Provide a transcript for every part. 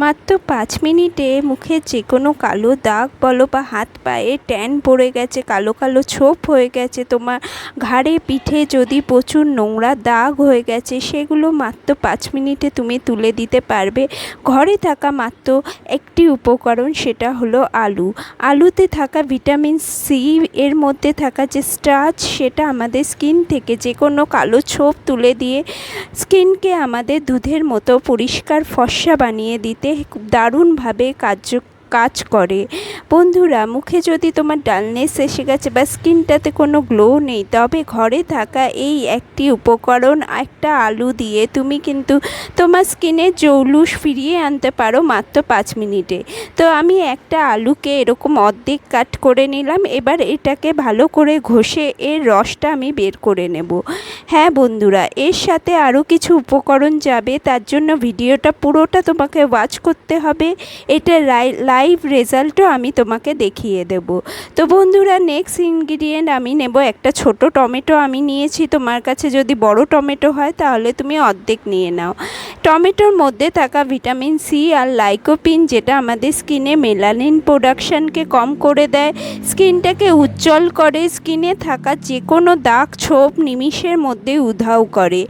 মাত্র 5 মিনিটে মুখের যে কোনো কালো দাগ বলো বা হাত পায়ে ট্যান পড়ে গেছে, কালো কালো ছোপ হয়ে গেছে, তোমার ঘাড়ে পিঠে যদি প্রচুর নোংরা দাগ হয়ে গেছে, সেগুলো মাত্র 5 মিনিটে তুমি তুলে দিতে পারবে। ঘরে থাকা মাত্র একটি উপকরণ, সেটা হলো আলু। আলুতে থাকা ভিটামিন সি, এর মধ্যে থাকা যে স্টার্চ, সেটা আমাদের স্কিন থেকে যে কোনো কালো ছোপ তুলে দিয়ে স্কিনকে আমাদের দুধের মতো পরিষ্কার ফর্সা বানিয়ে দিতে দারুণভাবে কাজ করে। বন্ধুরা, মুখে যদি তোমার ডালনেস এসে গেছে বা স্কিনটাতে কোনো গ্লো নেই, তবে ঘরে থাকা এই একটি উপকরণ, একটা আলু দিয়ে তুমি কিন্তু তোমার স্কিনের জৌলুস ফিরিয়ে আনতে পারো মাত্র 5 মিনিটে। তো আমি একটা আলুকে এরকম অর্ধেক কাট করে নিলাম। এবার এটাকে ভালো করে ঘষে এর রসটা আমি বের করে নেব। হ্যাঁ বন্ধুরা, এর সাথে আরও কিছু উপকরণ যাবে, তার জন্য ভিডিওটা পুরোটা তোমাকে ওয়াচ করতে হবে। এটা লাইভ রেজাল্টও আমি তোমাকে দেখিয়ে দেব। তো বন্ধুরা, নেক্সট ইনগ্রিডিয়েন্ট আমি নেব একটা ছোট টমেটো আমি নিয়েছি। তোমার কাছে যদি বড় টমেটো হয় তাহলে তুমি অর্ধেক নিয়ে নাও। টমেটোর মধ্যে থাকা ভিটামিন সি আর লাইকোপিন, যেটা আমাদের স্কিনে মেলানিন প্রোডাকশানকে কম করে দেয়, স্কিনটাকে উজ্জ্বল করে, স্কিনে থাকা যে কোনো দাগ ছোপ নিমিষের মধ্যে উধাও করে।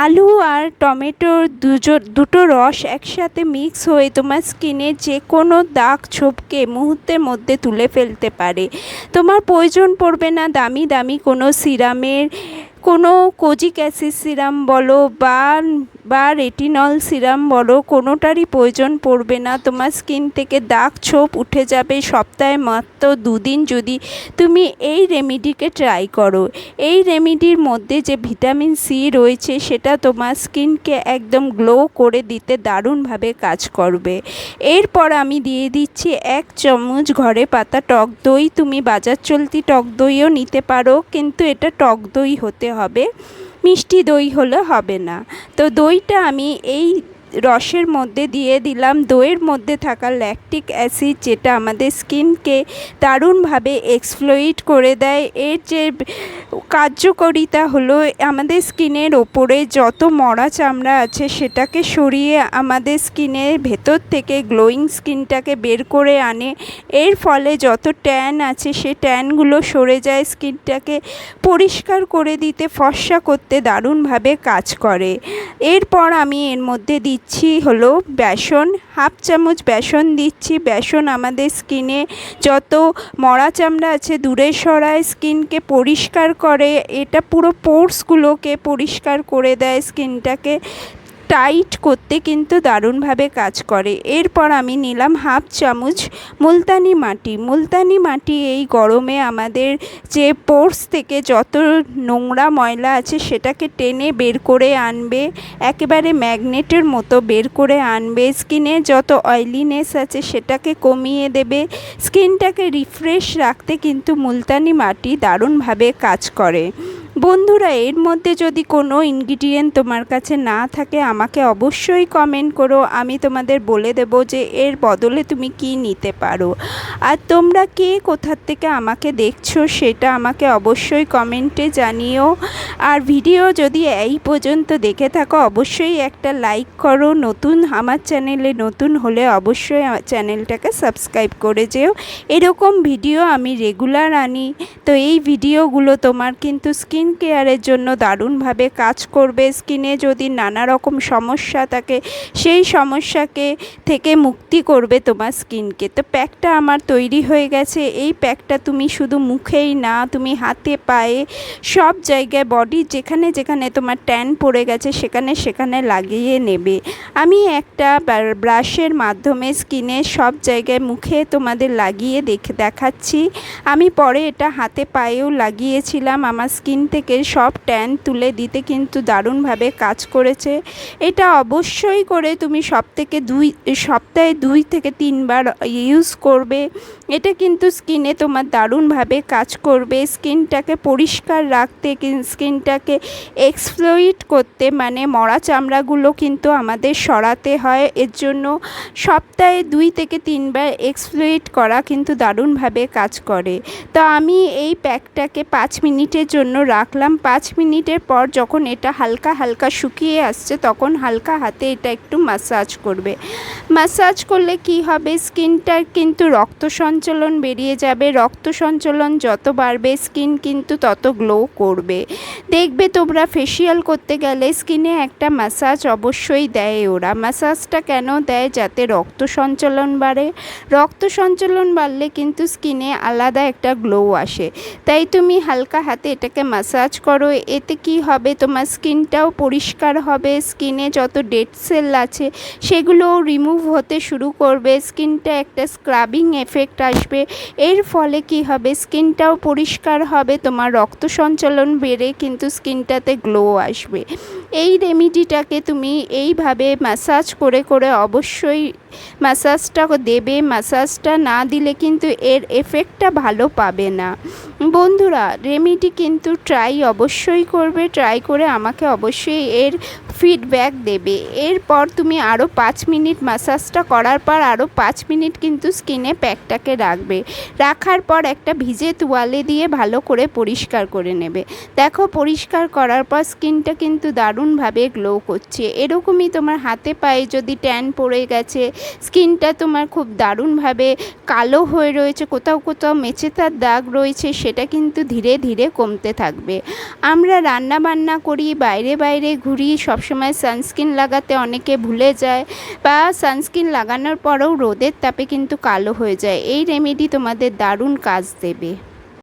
আলু আর টমেটোর দুটো রস একসাথে মিক্স হয়ে তোমার স্কিনে যে কোনো দাগ ছোপকে মুহূর্তের মধ্যে তুলে ফেলতে পারে। তোমার প্রয়োজন পড়বে না দামি দামি কোনো সিরামের, কোনো কোজিক অ্যাসিড সিরাম বলো বা রেটিনল সিরাম বলো, কোনোটারই প্রয়োজন পড়বে না। তোমার স্কিন থেকে দাগ ছোপ উঠে যাবে সপ্তাহে মাত্র 2 দিন যদি তুমি এই রেমেডিকে ট্রাই করো। এই রেমেডির মধ্যে যে ভিটামিন সি রয়েছে, সেটা তোমার স্কিনকে একদম গ্লো করে দিতে দারুণভাবে কাজ করবে। এরপর আমি দিয়ে দিচ্ছি 1 চামচ ঘরে পাতা টক দই। তুমি বাজার চলতি টক দইও নিতে পারো, কিন্তু এটা টক দই হতে হবে, মিষ্টি দই হলে হবে না। তো দইটা আমি এই রসের মধ্যে দিয়ে দিলাম। দইয়ের মধ্যে থাকা ল্যাকটিক অ্যাসিড, যেটা আমাদের স্কিনকে দারুণভাবে এক্সফ্লোইট করে দেয়। এর যে কার্যকারিতা হলো, আমাদের স্কিনের ওপরে যত মরা চামড়া আছে সেটাকে সরিয়ে আমাদের স্কিনের ভেতর থেকে গ্লোয়িং স্কিনটাকে বের করে আনে। এর ফলে যত ট্যান আছে সে ট্যানগুলো সরে যায়, স্কিনটাকে পরিষ্কার করে দিতে, ফর্সা করতে দারুণভাবে কাজ করে। এরপর আমি এর মধ্যে দিচ্ছি হলো বেসন। 1/2 চামচ বেসন দিচ্ছি। বেসন আমাদের স্কিনে যত মরা চামড়া আছে দূরে সরায়, স্কিনকে পরিষ্কার করে, এটা পুরো পোর্সগুলোকে পরিষ্কার করে দেয়, স্কিনটাকে টাইট করতে কিন্তু দারুণভাবে কাজ করে। এরপর আমি নিলাম 1/2 চামচ মুলতানি মাটি। মুলতানি মাটি এই গরমে আমাদের যে পোর্স থেকে যত নোংরা ময়লা আছে সেটাকে টেনে বের করে আনবে, একেবারে ম্যাগনেটের মতো বের করে আনবে। স্কিনে যত অয়েলিনেস আছে সেটাকে কমিয়ে দেবে, স্কিনটাকে রিফ্রেশ রাখতে কিন্তু মুলতানি মাটি দারুণভাবে কাজ করে। বন্ধুরা, এর মধ্যে যদি কোনো ইনগ্রিডিয়েন্ট তোমার কাছে না থাকে আমাকে অবশ্যই কমেন্ট করো, আমি তোমাদের বলে দেব যে এর বদলে তুমি কি নিতে পারো। আর তোমরা কে কোথার থেকে আমাকে দেখছো সেটা আমাকে অবশ্যই কমেন্টে জানিও। আর ভিডিও যদি এই পর্যন্ত দেখে থাকো অবশ্যই একটা লাইক করো। আমার চ্যানেলে নতুন হলে অবশ্যই চ্যানেলটাকে সাবস্ক্রাইব করে যেও। এরকম ভিডিও আমি রেগুলার আনি। তো এই ভিডিওগুলো তোমার কিন্তু স্কিন কেয়ারের জন্য দারুণভাবে কাজ করবে। স্কিনে যদি নানা রকম সমস্যা থাকে সেই সমস্যাকে থেকে মুক্তি করবে তোমার স্কিনকে। তো প্যাকটা আমার তৈরি হয়ে গেছে। এই প্যাকটা তুমি শুধু মুখেই না, তুমি হাতে পায়ে সব জায়গায়, বডির যেখানে যেখানে তোমার ট্যান পড়ে গেছে সেখানে সেখানে লাগিয়ে নেবে। আমি একটা ব্রাশের মাধ্যমে স্কিনের সব জায়গায় মুখে তোমাদের লাগিয়ে দেখাচ্ছি। আমি পরে এটা হাতে পায়েও লাগিয়েছিলাম। আমার স্কিন থেকে সব ট্যান তুলে দিতে কিন্তু দারুণভাবে কাজ করেছে। এটা অবশ্যই করে তুমি সপ্তাহে 2 থেকে 3 বার ইউজ করবে। এটা কিন্তু স্কিনে তোমার দারুণভাবে কাজ করবে, স্কিনটাকে পরিষ্কার রাখতে, স্কিনটাকে এক্সফ্লোইট করতে, মানে মরা চামড়াগুলো কিন্তু আমাদের সরাতে হয়। এর জন্য সপ্তাহে 2 থেকে 3 বার এক্সফ্লোইট করা কিন্তু দারুণভাবে কাজ করে। তো আমি এই প্যাকটাকে 5 মিনিটের জন্য রাখলাম। 5 মিনিটের পর যখন এটা হালকা হালকা শুকিয়ে আসছে তখন হালকা হাতে এটা একটু ম্যাসাজ করবে। ম্যাসাজ করলে কি হবে, স্কিনটার কিন্তু রক্ত সঞ্চালন বেরিয়ে যাবে। রক্ত সঞ্চালন যত বাড়বে স্কিন কিন্তু তত গ্লো করবে। দেখবে তোমরা ফেসিয়াল করতে গেলে স্কিনে একটা ম্যাসাজ অবশ্যই দেয় ওরা। ম্যাসাজটা কেন দেয়? যাতে রক্ত সঞ্চালন বাড়ে। রক্ত সঞ্চালন বাড়লে কিন্তু স্কিনে আলাদা একটা গ্লো আসে। তাই তুমি হালকা হাতে এটাকে ম্যাসাজ করো। এতে কি হবে, তোমার স্কিনটাও পরিষ্কার হবে। স্কিনে যত ডেড সেল আছে সেগুলোও রিমুভ হতে শুরু করবে। স্কিনটা একটা স্ক্রাবিং এফেক্ট আসবে। এর ফলে কি হবে, স্কিনটাও পরিষ্কার হবে, তোমার রক্ত সঞ্চালন বেড়ে কিন্তু স্কিনটাতে গ্লো আসবে। এই রেমিডিটাকে তুমি এইভাবে ম্যাসাজ করে করে অবশ্যই ম্যাসাজটা দেবে। ম্যাসাজটা না দিলে কিন্তু এর এফেক্টটা ভালো পাবে না। বন্ধুরা, রেমিডি কিন্তু ট্রাই অবশ্যই করবে। ট্রাই করে আমাকে অবশ্যই এর ফিডব্যাক দেবে। এরপর তুমি আরও 5 মিনিট ম্যাসাজটা করার পর আরও 5 মিনিট কিন্তু স্কিনে প্যাকটাকে রাখবে। রাখার পর একটা ভিজে তোয়ালে দিয়ে ভালো করে পরিষ্কার করে নেবে। দেখো, পরিষ্কার করার পর স্কিনটা কিন্তু দারুণভাবে গ্লো করছে। এরকমই তোমার হাতে পায়ে যদি ট্যান পড়ে গেছে, স্কিনটা তোমার খুব দারুণভাবে কালো হয়ে রয়েছে, কোথাও কোথাও মেচেতার দাগ রয়েছে, সেটা কিন্তু ধীরে ধীরে কমতে থাকবে। আমরা রান্না বান্না করি, বাইরে বাইরে ঘুরি, সবসময় সানস্ক্রিন লাগাতে অনেকে ভুলে যায়, বা সানস্ক্রিন লাগানোর পরেও রোদের তাপে কিন্তু কালো হয়ে যায়। এই রেমেডি তোমাদের দারুণ কাজ দেবে।